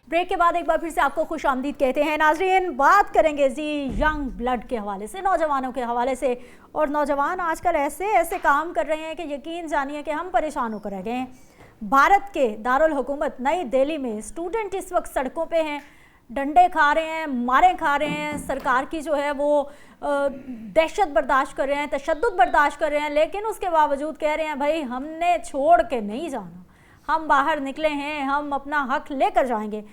Break के बाद एक बार फिर से आपको खुश आमदीद कहते हैं। नाजरीन, बात करेंगे जी यंग ब्लड के हवाले से, नौजवानों के हवाले से। और नौजवान आजकल ऐसे ऐसे काम कर रहे हैं कि यकीन जानिए कि हम परेशान होकर रह गए हैं। भारत के दारुल हुकूमत नई दिल्ली में स्टूडेंट इस वक्त सड़कों पे हैं, डंडे खा रहे हैं, मारें खा रहे हैं, सरकार की जो है वो दहशत बर्दाश्त कर रहे हैं, तशद्दुद बर्दाश्त कर रहे हैं, लेकिन उसके बावजूद कह रहे हैं भाई हमने छोड़ के नहीं जाना, हम बाहर निकले हैं, हम अपना हक लेकर जाएंगे।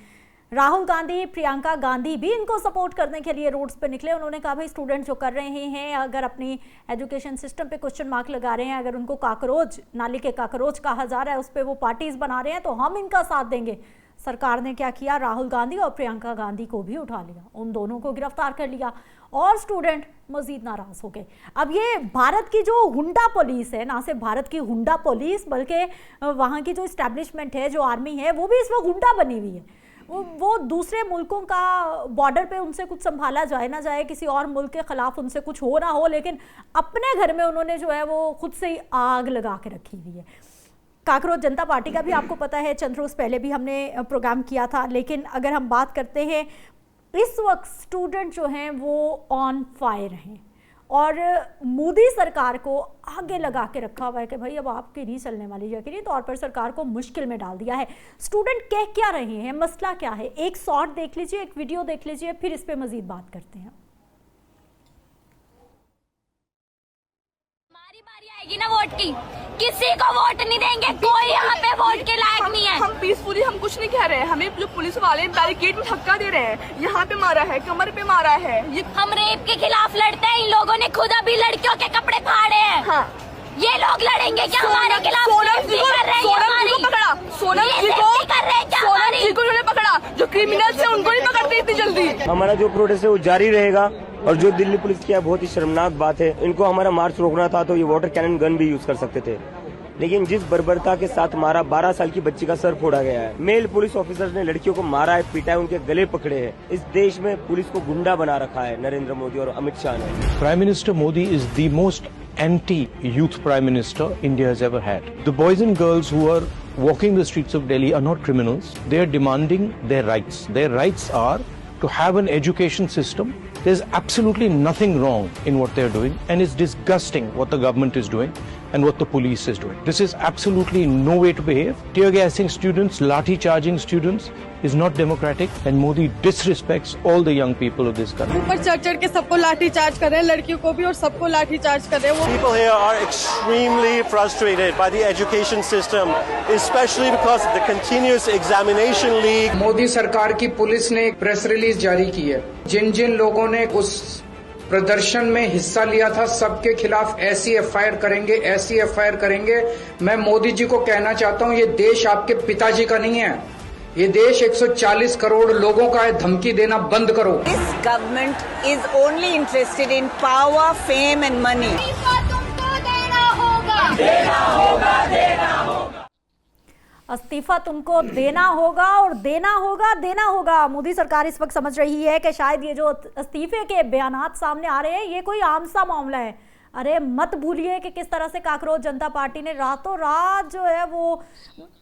राहुल गांधी, प्रियंका गांधी भी इनको सपोर्ट करने के लिए रोड्स पे निकले। उन्होंने कहा भाई स्टूडेंट जो कर रहे हैं, अगर अपनी एजुकेशन सिस्टम पे क्वेश्चन मार्क लगा रहे हैं, अगर उनको काकरोच, नाली के काकरोच कहा जा रहा है, उस पर वो पार्टीज बना रहे हैं, तो हम इनका साथ देंगे। सरकार ने क्या किया, राहुल गांधी और प्रियंका गांधी को भी उठा लिया, उन दोनों को गिरफ्तार कर लिया और स्टूडेंट मजीद नाराज हो गए। अब ये भारत की जो हुंडा पुलिस है, ना सिर्फ भारत की हुंडा पुलिस बल्कि वहाँ की जो इस्टेब्लिशमेंट है, जो आर्मी है, वो भी इस वक्त हुंडा बनी हुई है। वो दूसरे मुल्कों का बॉर्डर पे उनसे कुछ संभाला जाए ना जाए, किसी और मुल्क के खिलाफ उनसे कुछ हो ना हो, लेकिन अपने घर में उन्होंने जो है वो खुद से ही आग लगा के रखी हुई है। काकरोच जनता पार्टी का भी आपको पता है, चंद रोज पहले भी हमने प्रोग्राम किया था। लेकिन अगर हम बात करते हैं, इस वक्त स्टूडेंट जो हैं वो ऑन फायर हैं और मोदी सरकार को आगे लगा के रखा हुआ है कि भाई अब आपकी नहीं चलने वाली, यकीनी तौर पर सरकार को मुश्किल में डाल दिया है। स्टूडेंट कह क्या रहे हैं, मसला क्या है, एक शॉर्ट देख लीजिए, एक वीडियो देख लीजिए, फिर इस पे मजीद बात करते हैं। बारी आएगी ना वोट की, किसी को वोट नहीं देंगे, कोई यहाँ पे वोट के लायक नहीं है। हम पीसफुली, हम कुछ नहीं कह रहे हैं, हमें जो पुलिस वाले बैरिकेड में धक्का दे रहे हैं, यहाँ पे मारा है, कमर पे मारा है। ये हम रेप के खिलाफ लड़ते हैं, इन लोगों ने खुद अभी लड़कियों के कपड़े फाड़े हैं। हाँ। ये लोग लड़ेंगे क्या हमारे खिलाफ? सोनम जी को पकड़ा, सोनम जी को उन्होंने पकड़ा, जो क्रिमिनल्स है उनको नहीं पकड़ते इतनी जल्दी। हमारा जो प्रोटेस्ट है वो जारी रहेगा। और जो दिल्ली पुलिस की बहुत ही शर्मनाक बात है, इनको हमारा मार्च रोकना था तो ये वाटर कैनन गन भी यूज कर सकते थे, लेकिन जिस बर्बरता के साथ मारा, 12 साल की बच्ची का सर फोड़ा गया है, मेल पुलिस ऑफिसर्स ने लड़कियों को मारा है, पीटा है, उनके गले पकड़े हैं। इस देश में पुलिस को गुंडा बना रखा है नरेंद्र मोदी और अमित शाह ने। Prime Minister Modi is the most anti-youth Prime Minister India has ever had. The boys and girls who are walking the streets of Delhi are not criminals. They are demanding their rights. Their rights are to have an education system. There's absolutely nothing wrong in what they're doing, and it's disgusting what the government is doing and what the police is doing. This is absolutely no way to behave. Tear gassing students, lathi charging students is not democratic, and Modi disrespects all the young people of this country. ऊपर चढ़ के सबको लाठी charge कर रहे हैं, लड़कियों को भी और सबको लाठी चार्ज कर रहे हैं। People here are extremely frustrated by the education system, especially because of the continuous examination leak. Modi सरकार की पुलिस ने एक प्रेस रिलीज जारी की है। जिन जिन लोगों ने उस प्रदर्शन में हिस्सा लिया था, सबके खिलाफ ऐसी एफआईआर करेंगे, ऐसी एफआईआर करेंगे। मैं मोदी जी को कहना चाहता हूं, ये देश आपके पिताजी का नहीं है, ये देश 140 करोड़ लोगों का है। धमकी देना बंद करो। This government is only interested in power, fame and money. तुमको देना होगा, देना होगा, देना होगा। इस्तीफा तुमको देना होगा और देना होगा, देना होगा। मोदी सरकार इस वक्त समझ रही है कि शायद ये जो इस्तीफे के बयानात सामने आ रहे हैं, ये कोई आम सा मामला है। अरे मत भूलिए कि किस तरह से काकरोच जनता पार्टी ने रातों रात जो है वो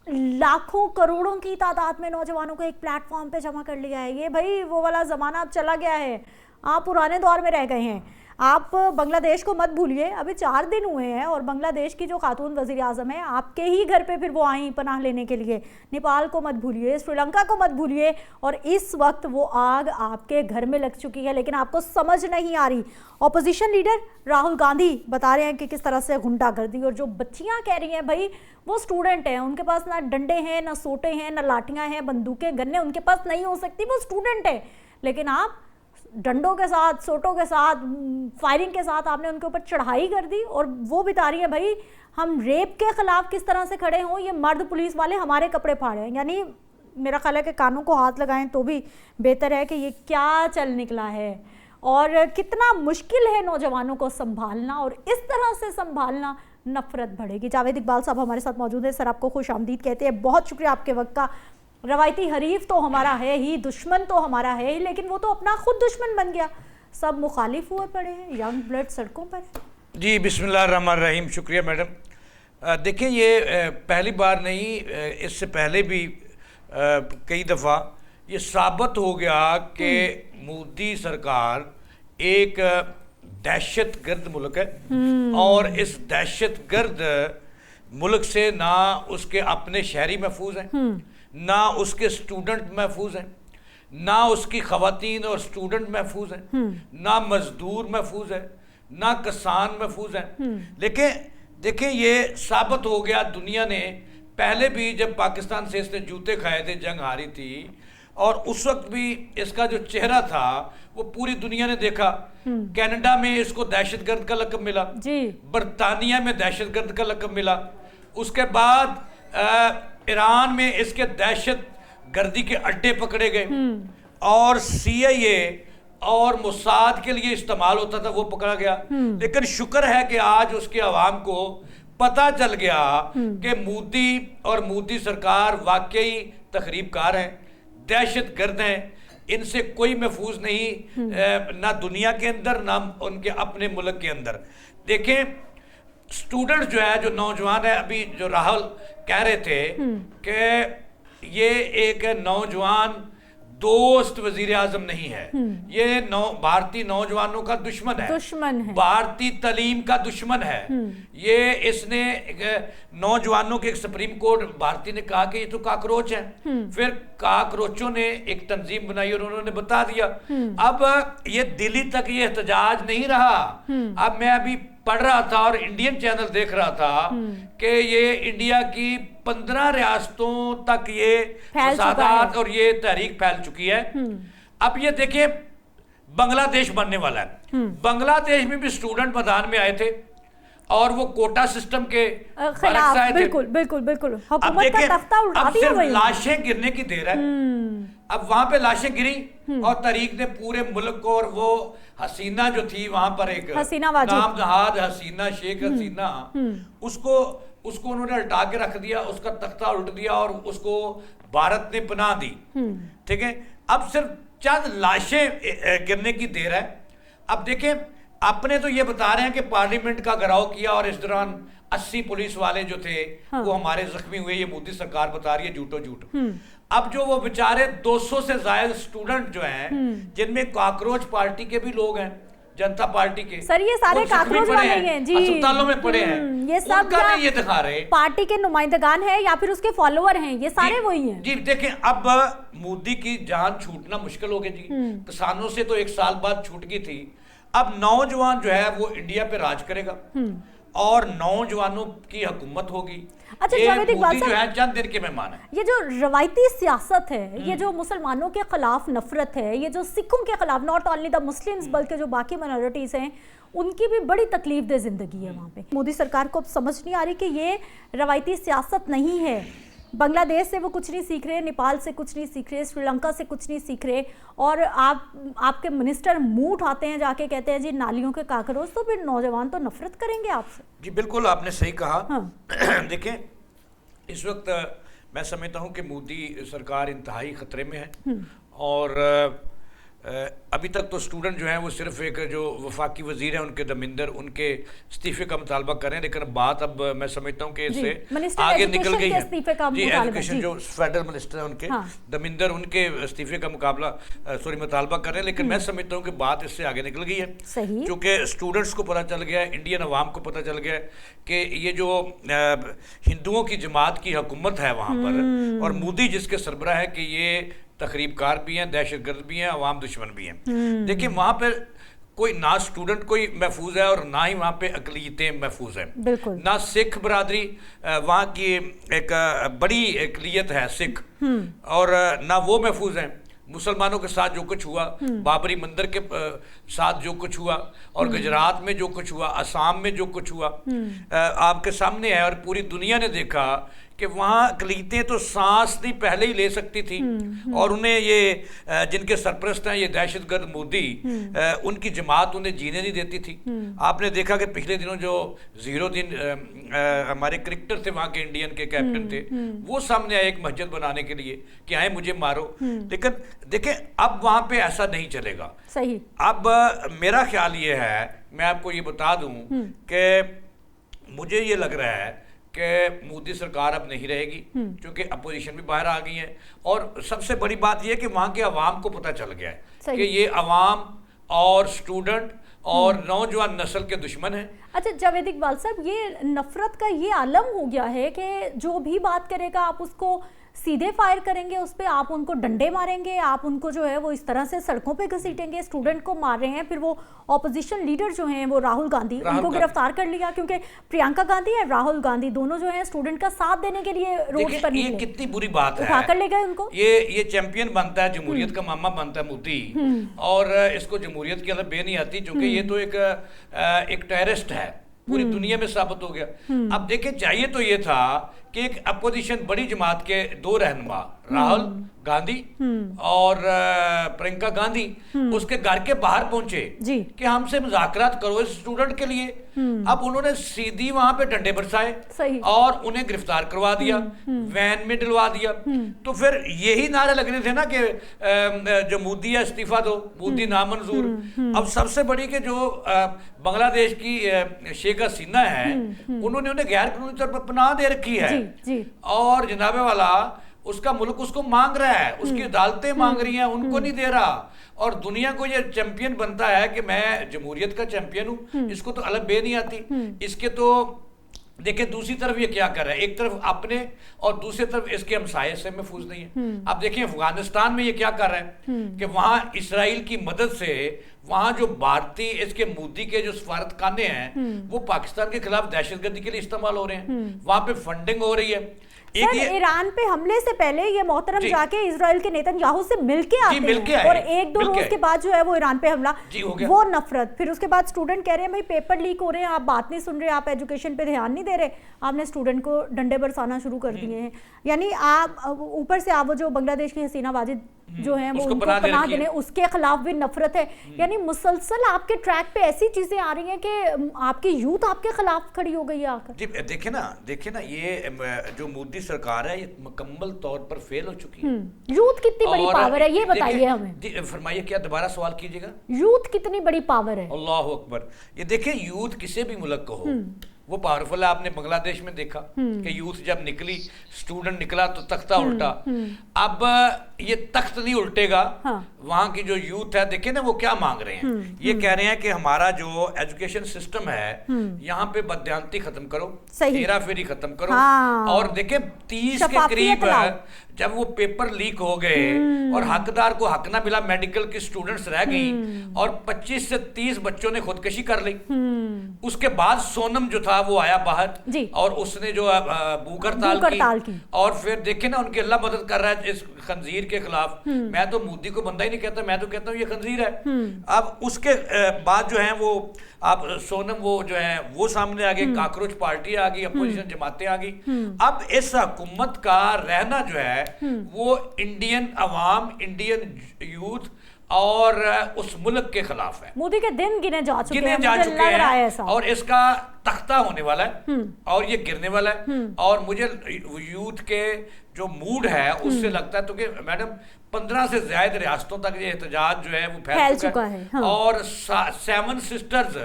लाखों करोड़ों की तादाद में नौजवानों को एक प्लेटफॉर्म पे जमा कर लिया है। ये भाई वो वाला ज़माना अब चला गया है, आप पुराने दौर में रह गए हैं। आप बांग्लादेश को मत भूलिए, अभी 4 दिन हुए हैं और बांग्लादेश की जो खातून वज़ीर आज़म है, आपके ही घर पे फिर वो आई पनाह लेने के लिए। नेपाल को मत भूलिए, श्रीलंका को मत भूलिए, और इस वक्त वो आग आपके घर में लग चुकी है, लेकिन आपको समझ नहीं आ रही। ऑपोजिशन लीडर राहुल गांधी बता रहे हैं कि किस तरह से गुंडागर्दी, और जो बच्चियाँ कह रही हैं भाई वो स्टूडेंट हैं, उनके पास ना डंडे हैं, ना सोटे हैं, ना लाठियाँ हैं, बंदूकें, गन्ने उनके पास नहीं हो सकती, वो स्टूडेंट है। लेकिन आप डंडों के साथ, सोटों के साथ, फायरिंग के साथ आपने उनके ऊपर चढ़ाई कर दी, और वो बता रही है भाई हम रेप के खिलाफ किस तरह से खड़े हों, ये मर्द पुलिस वाले हमारे कपड़े फाड़े हैं। यानी मेरा ख्याल है कि कानों को हाथ लगाएं तो भी बेहतर है कि ये क्या चल निकला है और कितना मुश्किल है नौजवानों को संभालना, और इस तरह से संभालना नफरत बढ़ेगी। जावेद इकबाल साहब हमारे साथ मौजूद है। सर, आपको खुश आमदीद कहते हैं, बहुत शुक्रिया आपके वक्त का। रवायती हरीफ तो हमारा है ही, दुश्मन तो हमारा है ही, लेकिन वो तो अपना खुद दुश्मन बन गया। सब मुखालिफ हुए पड़े हैं, यंग ब्लड सड़कों पर। जी बिस्मिल्लाहिर्रहमानिर्रहीम। शुक्रिया मैडम। देखिए ये पहली बार नहीं, इससे पहले भी कई दफ़ा ये साबित हो गया कि मोदी सरकार एक दहशतगर्द मुल्क है और इस दहशतगर्द मुल्क से ना उसके अपने शहरी महफूज हैं, ना उसके स्टूडेंट महफूज हैं, ना उसकी खवातीन और स्टूडेंट महफूज हैं, ना मजदूर महफूज है, ना किसान महफूज हैं। लेकिन देखें ये साबित हो गया, दुनिया ने पहले भी जब पाकिस्तान से इसने जूते खाए थे, जंग हारी थी, और उस वक्त भी इसका जो चेहरा था वो पूरी दुनिया ने देखा। कनाडा में इसको दहशतगर्द का लक़ब मिला जी, बरतानिया में दहशतगर्द का लक़ब मिला, उसके बाद ईरान में इसके दहशत गर्दी के अड्डे पकड़े गए और CIA और मोसाद के लिए इस्तेमाल होता था वो पकड़ा गया। लेकिन शुक्र है कि आज उसके अवाम को पता चल गया कि मोदी और मोदी सरकार वाकई तखरीबकार हैं, दहशतगर्द हैं, इनसे कोई महफूज नहीं, ना दुनिया के अंदर ना उनके अपने मुल्क के अंदर। देखें स्टूडेंट जो है, जो नौजवान है, अभी जो राहुल कह रहे थे कि ये एक नौजवान दोस्त वजीर आजम नहीं है, ये भारतीय नौजवानों का दुश्मन है, भारतीय तालीम का दुश्मन है। ये इसने नौजवानों के, एक सुप्रीम कोर्ट भारतीय ने कहा कि ये तो काकरोच है, फिर काकरोचों ने एक तंजीम बनाई और उन्होंने बता दिया। अब ये दिल्ली तक ये एहतजाज नहीं रहा। अब मैं अभी पढ़ रहा था और इंडियन चैनल देख रहा था कि ये इंडिया की 15 रियासतों तक ये फसादात और ये तहरीक फैल चुकी है। अब ये देखिए बांग्लादेश बनने वाला है, बांग्लादेश में भी स्टूडेंट मैदान में आए थे और वो कोटा सिस्टम के खिलाफ आए थे। बिल्कुल बिल्कुल बिल्कुल। अब देखिए अब सिर्फ लाशें गिरने की देर है। अब वहां पे लाशें गिरी और तहरीक ने पूरे मुल्क को, और वो हसीना जो थी वहां पर, एक नाम जहाज हसीना, शेख हसीना, उसको उन्होंने उल्टा के रख दिया, उसका तख्ता उल्ट दिया और उसको भारत ने पनाह दी। ठीक है, अब सिर्फ चंद लाशें गिरने की देर है। अब देखें अपने तो ये बता रहे हैं कि पार्लियामेंट का घेराव किया और इस दौरान 80 पुलिस वाले जो थे वो हमारे जख्मी हुए, ये मोदी सरकार बता रही है झूठो झूठ। अब जो वो बेचारे 200 से ज्यादा स्टूडेंट जो हैं, जिनमें काकरोच पार्टी के भी लोग हैं, जनता पार्टी के, सर ये सारे काकरोच वाले हैं जी, अस्पतालों में पड़े हैं, ये सब ये दिखा रहे पार्टी के नुमाइंदगान हैं या फिर उसके फॉलोअर हैं, ये सारे वही हैं जी। देखें अब मोदी की जान छूटना मुश्किल हो गई जी, किसानों से तो 1 साल बाद छूट गई थी। अब नौजवान जो है वो इंडिया पे राज करेगा और नौजवानों की हुकूमत होगी। अच्छा, मोदी जो है चंद दिन के मेहमान है। ये जो रवायती सियासत है, ये जो मुसलमानों के खिलाफ नफरत है, ये जो सिखों के खिलाफ, नॉट ओनली द मुस्लिम्स बल्कि जो बाकी माइनॉरिटीज हैं, उनकी भी बड़ी तकलीफ दे जिंदगी है वहाँ पे। मोदी सरकार को अब समझ नहीं आ रही कि ये रवायती सियासत नहीं है। बांग्लादेश से वो कुछ नहीं सीख रहे, नेपाल से कुछ नहीं सीख रहे, श्रीलंका से कुछ नहीं सीख रहे, और आपके मिनिस्टर मुंह उठाते हैं, जाके कहते हैं जी नालियों के काकरोच, तो फिर नौजवान तो नफरत करेंगे आपसे। जी बिल्कुल, आपने सही कहा। हाँ। देखें इस वक्त मैं समझता हूँ कि मोदी सरकार इंतहाई खतरे में है और अभी तक तो स्टूडेंट जो हैं वो सिर्फ एक जो वफाकी वजीर हैं उनके दमिंदर, उनके इस्तीफे का मुतालबा कर रहे हैं, लेकिन बात अब मैं समझता हूँ कि इससे आगे निकल गई है जी। एजुकेशन जो फेडरल मिनिस्टर है उनके दमिंदर, उनके इस्तीफे का मुतालबा कर रहे हैं, लेकिन मैं समझता हूँ कि बात इससे आगे निकल गई है, क्योंकि स्टूडेंट्स को पता चल गया है, इंडियन अवाम को पता चल गया है कि ये जो हिंदुओं की जमात की हुकूमत है वहाँ पर, और मोदी जिसके सरबराह है कि ये तकरीबकार भी हैं, दहशतगर्द भी हैं, अवाम दुश्मन भी हैं। देखिए वहाँ पर कोई ना स्टूडेंट कोई महफूज है और ना ही वहाँ पे अकलियतें महफूज हैं। ना सिख बरादरी, वहाँ की एक बड़ी अकलियत है सिख, और ना वो महफूज हैं। मुसलमानों के साथ जो कुछ हुआ, बाबरी मंदिर के साथ जो कुछ हुआ, और गुजरात में जो कुछ हुआ, असम में जो कुछ हुआ, आपके सामने है, और पूरी दुनिया ने देखा कि वहाँ अकलीतें तो सांस नहीं पहले ही ले सकती थी, और उन्हें ये जिनके सरपरस्त हैं ये दहशतगर्द मोदी, उनकी जमात उन्हें जीने नहीं देती थी। आपने देखा कि पिछले दिनों जो 0 दिन हमारे क्रिकेटर थे वहाँ के, इंडियन के कैप्टन थे, वो सामने आए एक मस्जिद बनाने के लिए कि आए मुझे मारो, लेकिन देखें अब वहाँ पे ऐसा नहीं चलेगा। सही। अब मेरा ख्याल ये है, मैं आपको ये बता दूं कि मुझे ये लग रहा है कि मोदी सरकार अब नहीं रहेगी क्योंकि अपोजिशन भी बाहर आ गई है, और सबसे बड़ी बात यह कि वहाँ के अवाम को पता चल गया है कि ये अवाम और स्टूडेंट और नौजवान नस्ल के दुश्मन हैं। अच्छा जावेद इकबाल साहब, ये नफरत का ये आलम हो गया है कि जो भी बात करेगा आप उसको सीधे फायर करेंगे, उस पर आप उनको डंडे मारेंगे, आप उनको जो है वो इस तरह से सड़कों पे घसीटेंगे, स्टूडेंट को मार रहे हैं। फिर वो ऑपोजिशन लीडर जो हैं वो राहुल गांधी, उनको गिरफ्तार कर लिया क्योंकि प्रियंका गांधी और राहुल गांधी दोनों जो हैं स्टूडेंट का साथ देने के लिए रोड पर निकले। ये कितनी बुरी बात है, उठा कर ले गए उनको। ये चैंपियन बनता है, जमहूरियत का मामा बनता है मोदी, और इसको जमहूरियत की अलग बे नहीं आती क्योंकि ये तो एक टेररिस्ट है, पूरी दुनिया में साबित हो गया। अब देखिए, चाहिए तो ये था कि एक अपोजिशन बड़ी जमात के दो रहनुमा राहुल गांधी और प्रियंका गांधी उसके घर के बाहर पहुंचे कि हमसे मुज़ाकरात करो इस स्टूडेंट के लिए। अब उन्होंने सीधी वहां पे डंडे बरसाए और उन्हें गिरफ्तार करवा दिया, वैन में डलवा दिया। तो फिर यही नारे लगने थे ना कि जो मोदी है इस्तीफा दो, मोदी नामंजूर। अब सबसे बड़ी के जो बांग्लादेश की शेख हसीना है, उन्होंने उन्हें गैर कानूनी तौर पर पनाह दे रखी है और जनाबे वाला उसका मुल्क उसको मांग रहा है, उसकी अदालतें मांग रही हैं, उनको नहीं दे रहा। और दुनिया को ये चैंपियन बनता है कि मैं जमहूरियत का चैंपियन हूं, इसको तो अलग बे नहीं आती। इसके तो देखिए दूसरी तरफ ये क्या कर रहा है, एक तरफ अपने और दूसरी तरफ इसके हमसाये से महफूज नहीं है। अब देखिए अफगानिस्तान में ये क्या कर रहा है कि वहां इसराइल की मदद से वहां जो भारतीय इसके मोदी के जो सफारत खाने हैं वो पाकिस्तान के खिलाफ दहशतगर्दी के लिए इस्तेमाल हो रहे हैं, वहां पे फंडिंग हो रही है। ईरान पे हमले से पहले ये मोहतरम जाके इजराइल के नेतन्याहू से मिलके आते हैं और एक दो रोज के बाद जो है वो ईरान पे हमला, वो नफरत। फिर उसके बाद स्टूडेंट कह रहे हैं भाई पेपर लीक हो रहे हैं, आप बात नहीं सुन रहे, आप एजुकेशन पे ध्यान नहीं दे रहे, आपने स्टूडेंट को डंडे बरसाना शुरू कर दिए हैं। यानी आप ऊपर से आप वो जो बांग्लादेश की हसीना वाजिद जो है वो उनको पनाह देने, उसके खिलाफ भी नफरत है। यानी मुसलसल आपके ट्रैक पे ऐसी चीजें आ रही हैं कि आपकी यूथ आपके खिलाफ खड़ी हो गई है आकर। जी देखिए ना ये जो मोदी सरकार है ये मुकम्मल तौर पर फेल हो चुकी है। यूथ कितनी बड़ी पावर है ये बताइए हमें। फरमाइए, क्या दोबारा सवाल कीजिएगा। यूथ कितनी बड़ी पावर है? अल्लाह अकबर। ये देखिए यूथ किसी भी मुल्क को हो वो पावरफुल है। आपने बांग्लादेश में देखा कि यूथ जब निकली, स्टूडेंट निकला तो तख्ता उल्टा। अब ये तख्त नहीं उल्टेगा। वहां की जो यूथ है देखिए ना वो क्या मांग रहे हैं, ये कह रहे हैं कि हमारा जो एजुकेशन सिस्टम है यहाँ पे बदयांती खत्म करो, हेरा फेरी खत्म करो। और देखिए 30 के करीब जब वो पेपर लीक हो गए और हकदार को हक ना मिला, मेडिकल की स्टूडेंट्स रह गई और 25 से 30 बच्चों ने खुदकुशी कर ली। उसके बाद सोनम जो था वो आया बाहर और उसने जो भूख हड़ताल की। और फिर देखे ना उनकी अल्लाह मदद कर रहा है इस खंजीर के खिलाफ। मैं तो मोदी को बंदा ही नहीं कहता, मैं तो कहता हूँ ये खंजीर है। अब उसके बाद जो है वो अब सोनम वो जो है वो सामने आ गई, काकरोच पार्टी आ गई, अपोजिशन जमातें आ गई। अब इस हुकूमत का रहना जो है वो इंडियन अवाम, इंडियन यूथ और उस मुल्क के खिलाफ है। मोदी के दिन गिने जा चुके हैं और इसका तख्ता होने वाला है और ये गिरने वाला है। और मुझे यूथ के जो मूड है उससे लगता है तो कि मैडम 15 से ज्यादा रियासतों तक ये एहतजाज जो है वो फैल चुका है। और 7 सिस्टर्स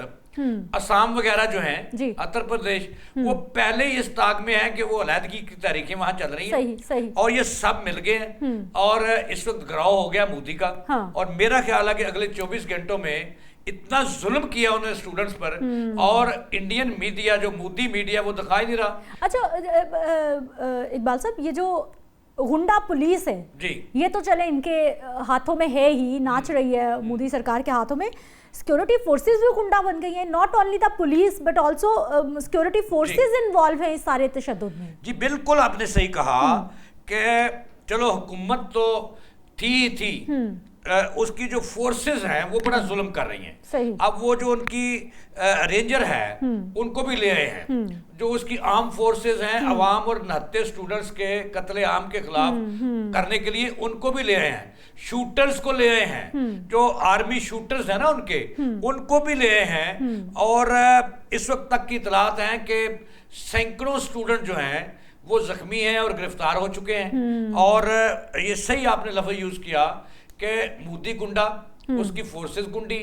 असम वगैरह जो हैं, उत्तर प्रदेश, वो पहले ही इस ताक में है कि वो अलहदगी की तारीखें वहां चल रही हैं। और ये सब मिल गए हैं और इस वक्त घिराव हो गया मोदी का। और मेरा ख्याल है कि अगले 24 घंटों में इतना जुल्म किया उन्होंने स्टूडेंट्स पर और इंडियन मीडिया जो मोदी मीडिया वो दिखाई नहीं रहा। अच्छा इकबाल साहब, ये जो गुंडा पुलिस है जी, ये तो चले इनके हाथों में है ही, नाच रही है मोदी सरकार के हाथों में। सिक्योरिटी फोर्सेस भी गुंडा बन गई हैं, not only the police but also security forces involve हैं इस सारे तशद्दुद में। जी बिल्कुल, आपने सही कहा कि चलो हुकूमत तो थी उसकी जो फोर्सेस हैं वो बड़ा जुल्म कर रही हैं। अब वो जो उनकी रेंजर है उनको भी ले आए हैं, जो उसकी आर्म फोर्सेस हैं अवाम और नहत्ते स्टूडेंट्स के कत्ले आम के खिलाफ करने के लिए उनको भी ले आए हैं। शूटर्स को ले आए हैं, जो आर्मी शूटर्स हैं ना उनको भी ले आए हैं। और इस वक्त तक की इतलात हैं कि सैकड़ों स्टूडेंट जो हैं वो जख्मी हैं और गिरफ्तार हो चुके हैं। और ये सही आपने लफ्ज़ यूज किया कि मोदी गुंडा उसकी फोर्सेस गुंडी,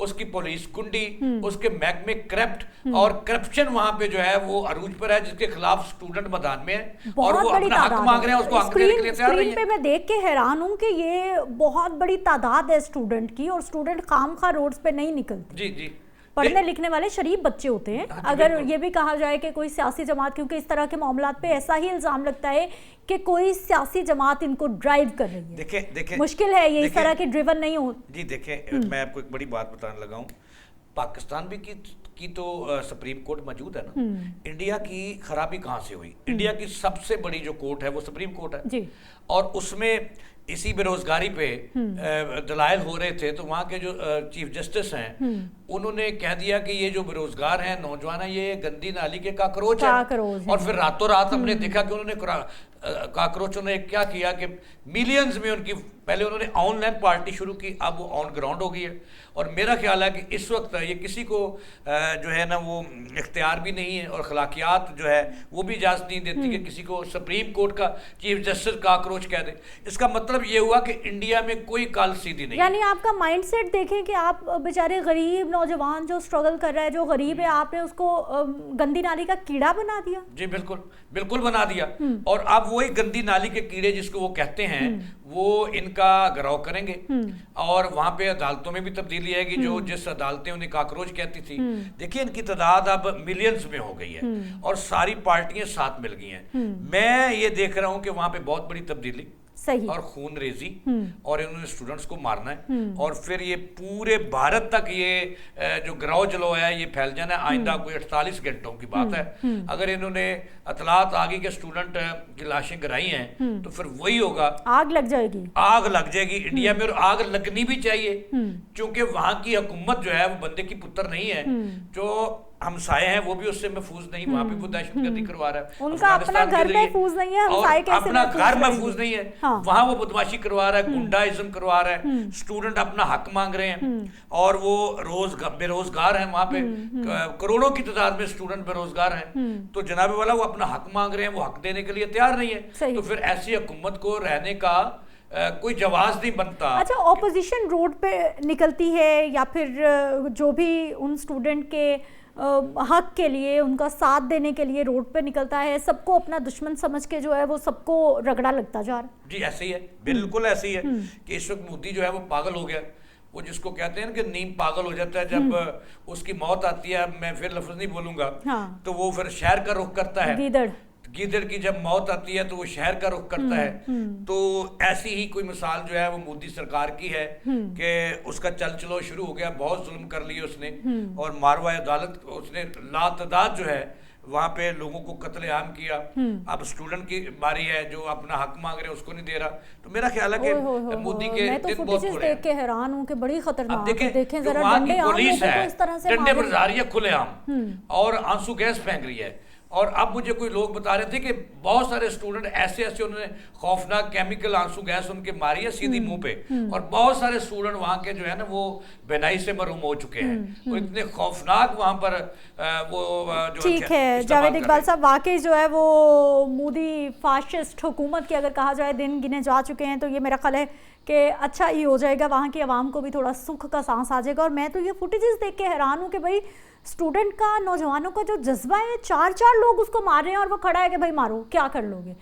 उसकी पुलिस गुंडी, उसके महकमे करप्ट और करप्शन वहां पे जो है वो अरूज पर है, जिसके खिलाफ स्टूडेंट मैदान में है और वो अपना हक मांग रहे हैं, उसको हक देने के लिए तैयार नहीं है। पे मैं देख के हैरान हूं कि ये बहुत बड़ी तादाद है स्टूडेंट की, और स्टूडेंट खामखा रोड्स पे नहीं निकलते। जी जी, पढ़ने लिखने वाले शरीफ बच्चे होते हैं। अगर ये भी कहा जाए कि कोई सियासी जमात, क्योंकि इस तरह के मामलात पे ऐसा ही इल्जाम लगता है कि कोई सियासी जमात इनको ड्राइव कर रही है। देखें मुश्किल है ये, इस तरह के ड्रिवन नहीं हो। जी देखें, मैं आपको एक बड़ी बात बताने लगा हूँ। पाकिस्तान भी की तो सुप्रीम कोर्ट मौजूद है ना। इंडिया की खराबी कहाँ से हुई? इंडिया की सबसे बड़ी जो कोर्ट है वो सुप्रीम कोर्ट है जी। और उसमें इसी बेरोजगारी पे दलाइल हो रहे थे, तो वहाँ के जो चीफ जस्टिस हैं उन्होंने कह दिया कि ये जो बेरोजगार हैं नौजवान हैं ये गंदी नाली के काकरोच हैं। और फिर रातों रात हमने देखा कि उन्होंने काकरोचों ने क्या किया कि मिलियंस में उनकी, पहले उन्होंने ऑनलाइन पार्टी शुरू की, अब वो ऑन ग्राउंड हो गई है। और मेरा ख्याल है कि इस वक्त ये किसी को जो है ना वो इख्तियार भी नहीं है और अखलाकियात जो है वो भी इजाज़त नहीं देती कि किसी को सुप्रीम कोर्ट का चीफ जस्टिस काकरोच कह दे। इसका मतलब ये हुआ कि इंडिया में कोई काल सीधी नहीं। यानी आपका माइंडसेट देखें कि आप बेचारे गरीब नौजवान जो स्ट्रगल कर रहा है, जो गरीब है, आपने उसको गंदी नाली का कीड़ा बना दिया। जी बिल्कुल बिल्कुल बना दिया। और अब वही गंदी नाली के कीड़े जिसको वो कहते हैं वो इनका गिराव करेंगे और वहां पे अदालतों में भी तब्दीली आएगी। जो जिस अदालतें उन्हें काकरोच कहती थी, देखिए इनकी तादाद अब मिलियंस में हो गई है और सारी पार्टियां साथ मिल गई हैं। मैं ये देख रहा हूं कि वहां पे बहुत बड़ी तब्दीली सही और खून रेजी और इन्होंने स्टूडेंट्स को मारना है और फिर ये पूरे भारत तक ये जो गिराव जलो है ये फैल जाना है। आइंदा कोई 48 घंटों की बात है। अगर इन्होंने अतलात आगे के स्टूडेंट की लाशें गिराई हैं तो फिर वही होगा, आग लग जाएगी। आग लग जाएगी इंडिया में, और आग लगनी भी चाहिए क्योंकि वहां की हुकूमत जो है वो बंदे की पुत्र नहीं है। जो हमसाए हैं वो भी उससे महफूज नहीं, वहां पे वो दहशतगर्दी करवा रहा है। उनका अपना घर महफूज नहीं है, हमसाए कैसे अपना घर महफूज नहीं है। हाँ। वहां वो बदमाशी करवा रहा है, गुंडाइज्म करवा रहा है, स्टूडेंट अपना हक मांग रहे हैं और वो बेरोजगार हैं। वहां पे करोड़ों की तादाद में स्टूडेंट बेरोजगार हैं। तो जनाब वाला वो अपना हक मांग रहे हैं, वो हक देने के लिए तैयार नहीं है। तो फिर ऐसी हुकूमत को रहने का कोई जवाब नहीं बनता। अच्छा, ऑपोजिशन रोड पे निकलती है या फिर जो भी उन स्टूडेंट के हक के लिए, उनका साथ देने के लिए रोड पे निकलता है, सबको अपना दुश्मन समझ के जो है वो सबको रगड़ा लगता जा रहा है। जी ऐसे ही है, बिल्कुल ऐसे ही है कि इस वक्त मोदी जो है वो पागल हो गया। वो जिसको कहते हैं ना कि नीम पागल हो जाता है जब उसकी मौत आती है, मैं फिर लफ्ज नहीं बोलूंगा, तो वो फिर शहर का रुख करता है। गीदड़ की जब मौत आती है तो वो शहर का रुख करता है। तो ऐसी ही कोई मिसाल जो है वो मोदी सरकार की है कि उसका चल चलो शुरू हो गया। बहुत जुल्म कर लिए उसने और मारवा अदालत उसने लातादाद जो है वहां पे लोगों को कत्लेआम किया। अब स्टूडेंट की बारी है जो अपना हक मांग रहे हैं उसको नहीं दे रहा। तो मेरा ख्याल है कि मोदी के दिन बहुत बुरे हैं। देख के हैरान हूं कि बड़ी खतरनाक है। देखें जरा, वहां की पुलिस है डंडे बरसा रही है खुलेआम और आंसू गैस फेंक रही है। और अब मुझे कोई लोग बता रहे थे कि बहुत सारे स्टूडेंट ऐसे उन्होंने खौफनाक केमिकल आंसू गैस उनके मारी है सीधी मुंह पे, और बहुत सारे स्टूडेंट वहां के जो है ना वो बेनाई से महरूम हो चुके हैं। तो इतने खौफनाक वहां पर वो जो ठीक है जावेद इकबाल साहब, वाकई जो है वो मोदी फाशिस्ट हुकूमत की अगर कहा जाए दिन गिने जा चुके हैं। तो ये मेरा ख्याल है कि अच्छा ही हो जाएगा, वहाँ की आवाम को भी थोड़ा सुख का सांस आ जाएगा। और मैं तो ये फुटेजेस देख के हैरान हूँ कि भाई स्टूडेंट का, नौजवानों का जो जज्बा है, 4 लोग उसको मार रहे हैं और वो खड़ा है कि भाई मारो, क्या कर लोगे।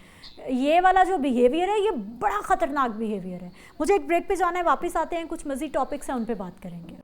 ये वाला जो बिहेवियर है ये बड़ा खतरनाक बिहेवियर है। मुझे एक ब्रेक पे जाना है, वापस आते हैं, कुछ मज़ीद टॉपिक्स हैं उन पे बात करेंगे।